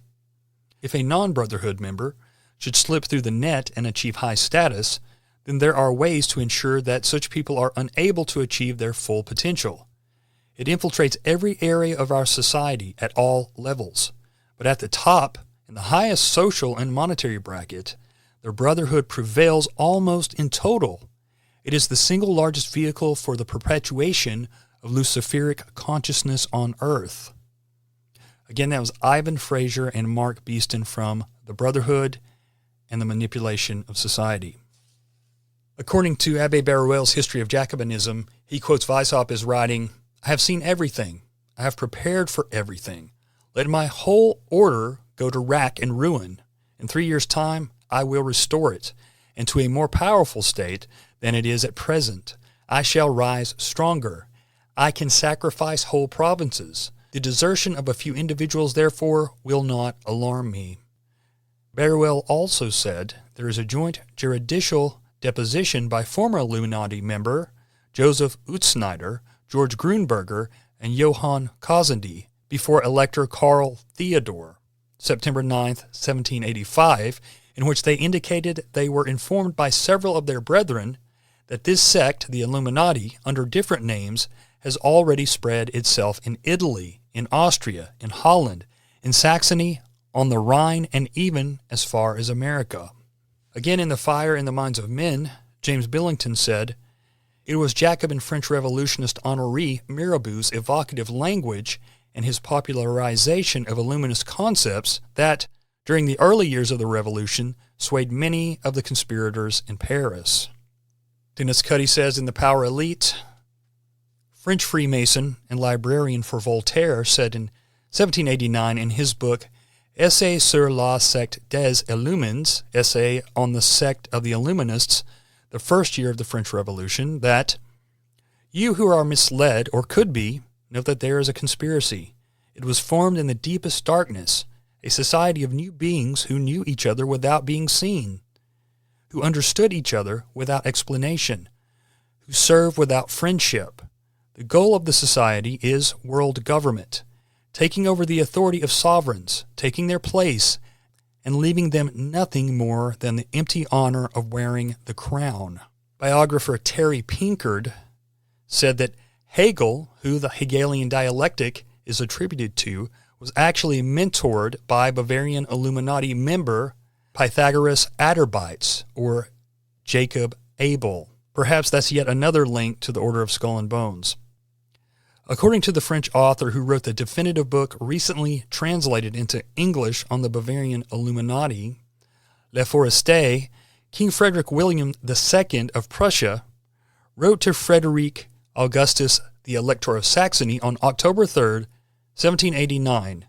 If a non-Brotherhood member should slip through the net and achieve high status, then there are ways to ensure that such people are unable to achieve their full potential. It infiltrates every area of our society at all levels. But at the top, in the highest social and monetary bracket, the Brotherhood prevails almost in total. It is the single largest vehicle for the perpetuation of Luciferic consciousness on earth. Again, that was Ivan Fraser and Mark Beeston from The Brotherhood and the Manipulation of Society. According to Abbé Baruel's History of Jacobinism, he quotes Weishaupt as writing, "I have seen everything. I have prepared for everything. Let my whole order go to rack and ruin. In 3 years' time, I will restore it, and to a more powerful state than it is at present. I shall rise stronger. I can sacrifice whole provinces. The desertion of a few individuals, therefore, will not alarm me." Baruel also said there is a joint juridical deposition by former Illuminati member Joseph Utzschneider, George Grunberger, and Johann Kozendy before Elector Karl Theodor, September 9, 1785, in which they indicated they were informed by several of their brethren that this sect, the Illuminati, under different names, has already spread itself in Italy, in Austria, in Holland, in Saxony, on the Rhine, and even as far as America. Again, in The Fire in the Minds of Men, James Billington said, "It was Jacobin French revolutionist Honoré Mirabeau's evocative language and his popularization of Illuminist concepts that, during the early years of the revolution, swayed many of the conspirators in Paris." Dennis Cuddy says in The Power Elite, French Freemason and librarian for Voltaire said in 1789 in his book Essai sur la secte des Illumines, Essay on the Sect of the Illuminists, the first year of the French Revolution, that "You who are misled, or could be, know that there is a conspiracy. It was formed in the deepest darkness, a society of new beings who knew each other without being seen, who understood each other without explanation, who serve without friendship. The goal of the society is world government, taking over the authority of sovereigns, taking their place, and leaving them nothing more than the empty honor of wearing the crown." Biographer Terry Pinkard said that Hegel, who the Hegelian dialectic is attributed to, was actually mentored by Bavarian Illuminati member Pythagoras Aderbites, or Jacob Abel. Perhaps that's yet another link to the Order of Skull and Bones. According to the French author who wrote the definitive book recently translated into English on the Bavarian Illuminati, Le Forestier, King Frederick William II of Prussia wrote to Frederick Augustus, the Elector of Saxony, on October 3, 1789,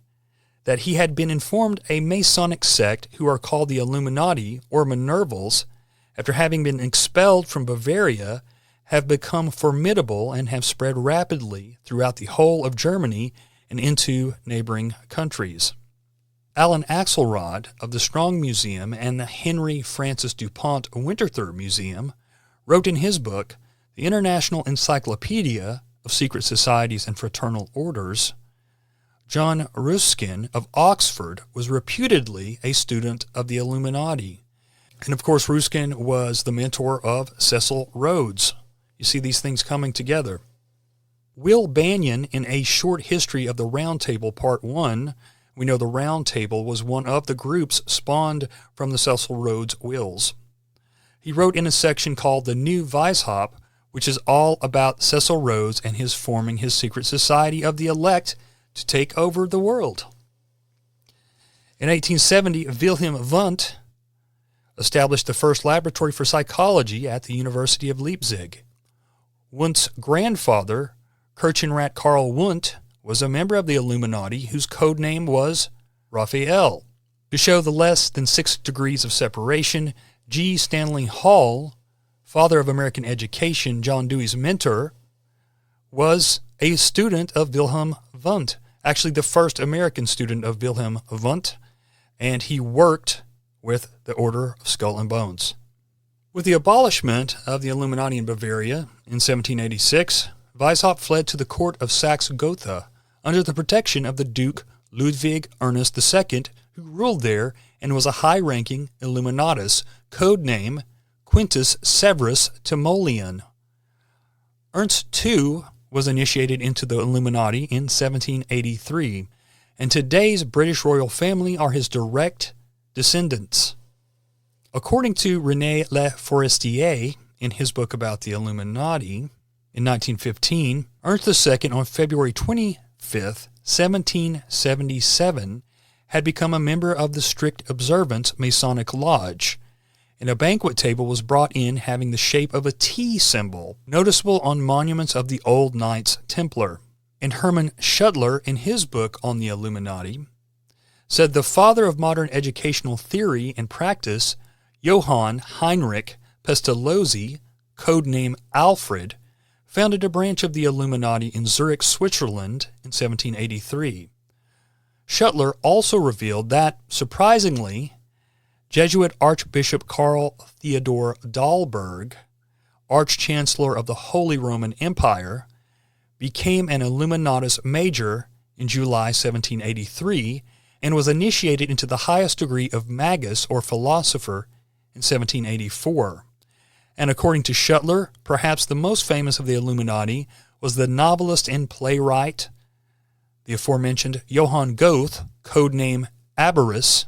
that he had been informed a Masonic sect who are called the Illuminati, or Minervals, after having been expelled from Bavaria, have become formidable and have spread rapidly throughout the whole of Germany and into neighboring countries. Alan Axelrod of the Strong Museum and the Henry Francis DuPont Winterthur Museum wrote in his book, The International Encyclopedia of Secret Societies and Fraternal Orders, John Ruskin of Oxford was reputedly a student of the Illuminati. And of course, Ruskin was the mentor of Cecil Rhodes. You see these things coming together. Will Banyan, in A Short History of the Round Table, Part 1, We know the Round Table was one of the groups spawned from the Cecil Rhodes wills. He wrote in a section called The New Weishaupt, which is all about Cecil Rhodes and his forming his secret society of the elect to take over the world. In 1870, Wilhelm Wundt established the first laboratory for psychology at the University of Leipzig. Wundt's grandfather, Kirchenrat Karl Wundt, was a member of the Illuminati whose code name was Raphael. To show the less than 6 degrees of separation, G. Stanley Hall, father of American education, John Dewey's mentor, was a student of Wilhelm Wundt, actually the first American student of Wilhelm Wundt, and he worked with the Order of Skull and Bones. With the abolishment of the Illuminati in Bavaria in 1786, Weishaupt fled to the court of Saxe-Gotha under the protection of the Duke Ludwig Ernest II, who ruled there and was a high-ranking Illuminatus, code name Quintus Severus Timoleon. Ernst too was initiated into the Illuminati in 1783, and today's British royal family are his direct descendants. According to René Le Forestier, in his book about the Illuminati, in 1915, Ernst II, on February 25th, 1777, had become a member of the Strict Observance Masonic Lodge, and a banquet table was brought in having the shape of a T symbol, noticeable on monuments of the old Knights Templar. And Hermann Schuttler, in his book on the Illuminati, said the father of modern educational theory and practice, Johann Heinrich Pestalozzi, codename Alfred, founded a branch of the Illuminati in Zurich, Switzerland in 1783. Schuttler also revealed that, surprisingly, Jesuit Archbishop Karl Theodor Dahlberg, Arch-Chancellor of the Holy Roman Empire, became an Illuminatus major in July 1783 and was initiated into the highest degree of magus or philosopher in 1784. And according to Schuttler, perhaps the most famous of the Illuminati was the novelist and playwright, the aforementioned Johann Goethe, codename Aberus,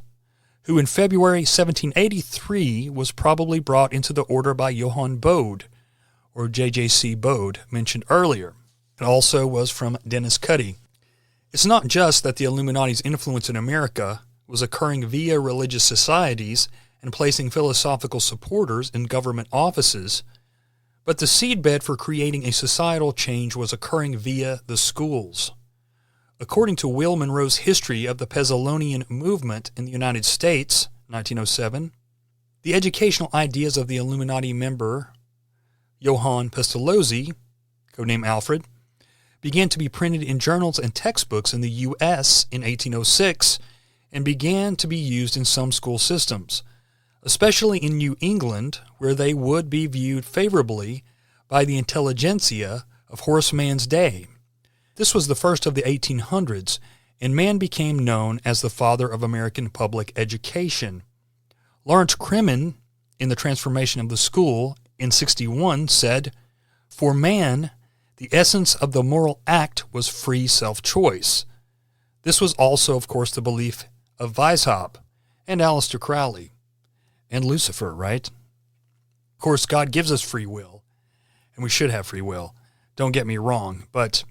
who in February 1783 was probably brought into the order by Johann Bode, or J.J.C. Bode, mentioned earlier. It also was from Dennis Cuddy. It's not just that the Illuminati's influence in America was occurring via religious societies and placing philosophical supporters in government offices, but the seedbed for creating a societal change was occurring via the schools. According to Will Monroe's History of the Pezzolonian Movement in the United States, 1907, the educational ideas of the Illuminati member Johann Pestalozzi, codename Alfred, began to be printed in journals and textbooks in the U.S. in 1806 and began to be used in some school systems, especially in New England, where they would be viewed favorably by the intelligentsia of Horace Mann's day. This was the first of the 1800s, and Mann became known as the father of American public education. Lawrence Crimmen, in The Transformation of the School in 61, said, "For Mann, the essence of the moral act was free self-choice." This was also, of course, the belief of Weishaupt and Aleister Crowley and Lucifer, right? Of course, God gives us free will, and we should have free will. Don't get me wrong, but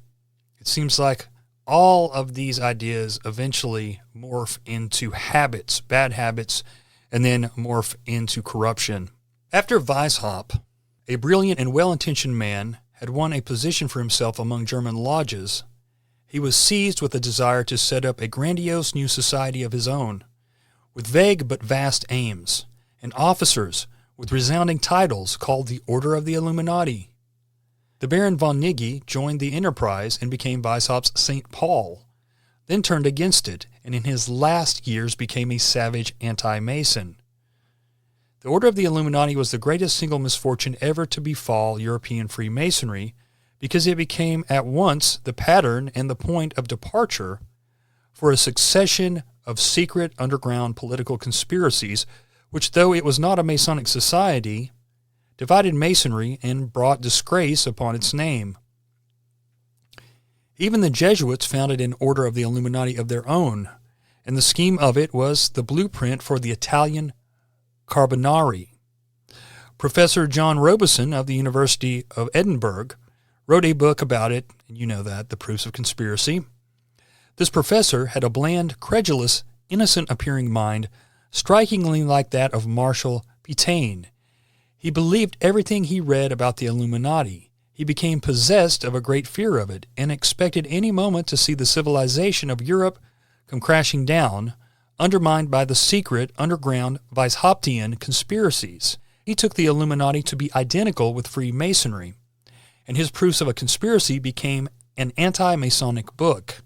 it seems like all of these ideas eventually morph into habits, bad habits, and then morph into corruption. After Weishaupt, a brilliant and well-intentioned man, had won a position for himself among German lodges, he was seized with a desire to set up a grandiose new society of his own, with vague but vast aims, and officers with resounding titles called the Order of the Illuminati. The Baron von Nigge joined the enterprise and became Weishaupt's St. Paul, then turned against it, and in his last years became a savage anti-Mason. The Order of the Illuminati was the greatest single misfortune ever to befall European Freemasonry because it became at once the pattern and the point of departure for a succession of secret underground political conspiracies which, though it was not a Masonic society, divided Masonry and brought disgrace upon its name. Even the Jesuits founded an Order of the Illuminati of their own, and the scheme of it was the blueprint for the Italian Carbonari. Professor John Robison of the University of Edinburgh wrote a book about it, and you know that, The Proofs of Conspiracy. This professor had a bland, credulous, innocent-appearing mind, strikingly like that of Marshal Pétain. He believed everything he read about the Illuminati. He became possessed of a great fear of it, and expected any moment to see the civilization of Europe come crashing down, undermined by the secret, underground, Weishauptian conspiracies. He took the Illuminati to be identical with Freemasonry, and his Proofs of a Conspiracy became an anti-Masonic book.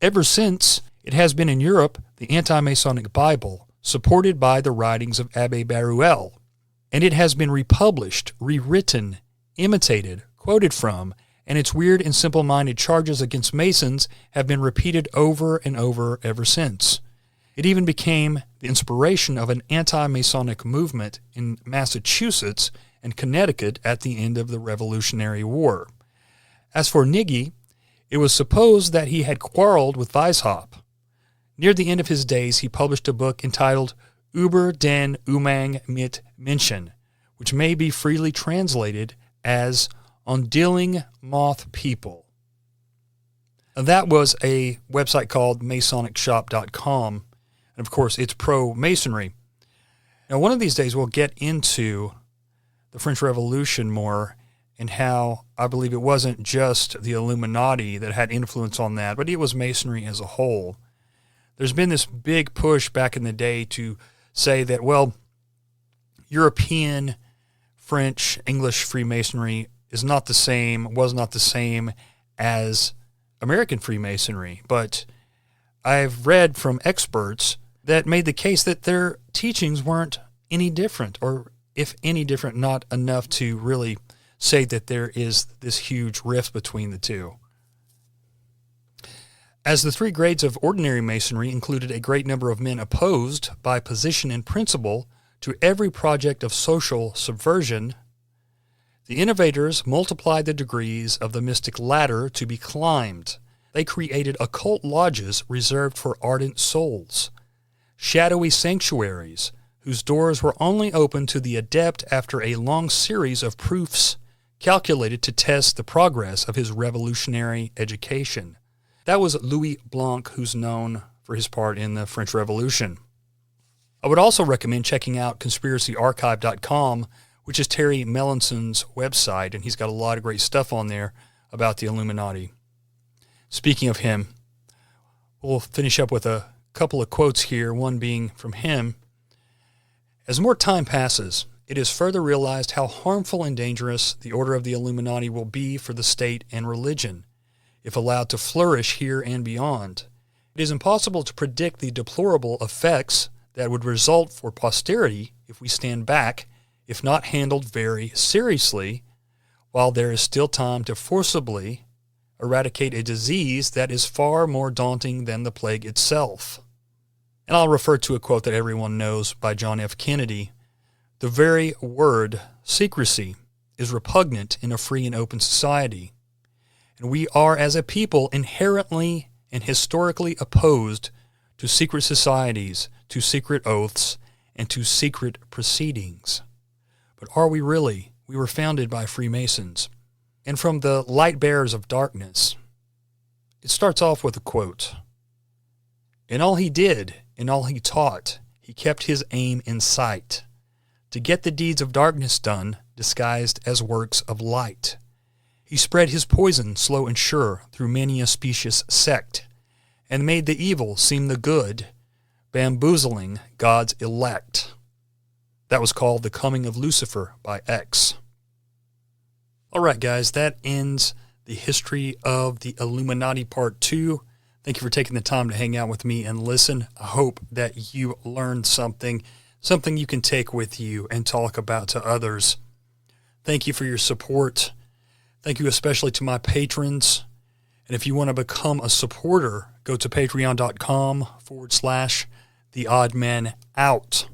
Ever since, it has been in Europe the anti-Masonic Bible, supported by the writings of Abbé Baruel, and it has been republished, rewritten, imitated, quoted from, and its weird and simple-minded charges against Masons have been repeated over and over ever since. It even became the inspiration of an anti-Masonic movement in Massachusetts and Connecticut at the end of the Revolutionary War. As for Niggy, it was supposed that he had quarreled with Weishaupt. Near the end of his days, he published a book entitled Über den Umgang mit Menschen, which may be freely translated as On Dealing Moth People. That was a website called MasonicShop.com, and of course it's pro-Masonry. Now one of these days we'll get into the French Revolution more and how I believe it wasn't just the Illuminati that had influence on that, but it was Masonry as a whole. There's been this big push back in the day to say that, well, European, French, English Freemasonry is not the same, was not the same as American Freemasonry. But I've read from experts that made the case that their teachings weren't any different, or if any different, not enough to really say that there is this huge rift between the two. As the three grades of ordinary Masonry included a great number of men opposed by position and principle to every project of social subversion, the innovators multiplied the degrees of the mystic ladder to be climbed. They created occult lodges reserved for ardent souls, shadowy sanctuaries whose doors were only open to the adept after a long series of proofs calculated to test the progress of his revolutionary education. That was Louis Blanc, who's known for his part in the French Revolution. I would also recommend checking out conspiracyarchive.com, which is Terry Mellinson's website, and he's got a lot of great stuff on there about the Illuminati. Speaking of him, we'll finish up with a couple of quotes here, one being from him. As more time passes, it is further realized how harmful and dangerous the order of the Illuminati will be for the state and religion, if allowed to flourish here and beyond. It is impossible to predict the deplorable effects that would result for posterity if we stand back, if not handled very seriously, while there is still time to forcibly eradicate a disease that is far more daunting than the plague itself. And I'll refer to a quote that everyone knows by John F. Kennedy. The very word secrecy is repugnant in a free and open society, and we are as a people inherently and historically opposed to secret societies, to secret oaths, and to secret proceedings. But are we really? We were founded by Freemasons. And from the light bearers of darkness, it starts off with a quote. In all he did, in all he taught, he kept his aim in sight, to get the deeds of darkness done, disguised as works of light. He spread his poison slow and sure through many a specious sect, and made the evil seem the good, bamboozling God's elect. That was called The Coming of Lucifer by X. All right, guys, that ends the history of the Illuminati Part 2. Thank you for taking the time to hang out with me and listen. I hope that you learned something you can take with you and talk about to others. Thank you for your support. Thank you especially to my patrons. And if you want to become a supporter, go to patreon.com/theoddman out.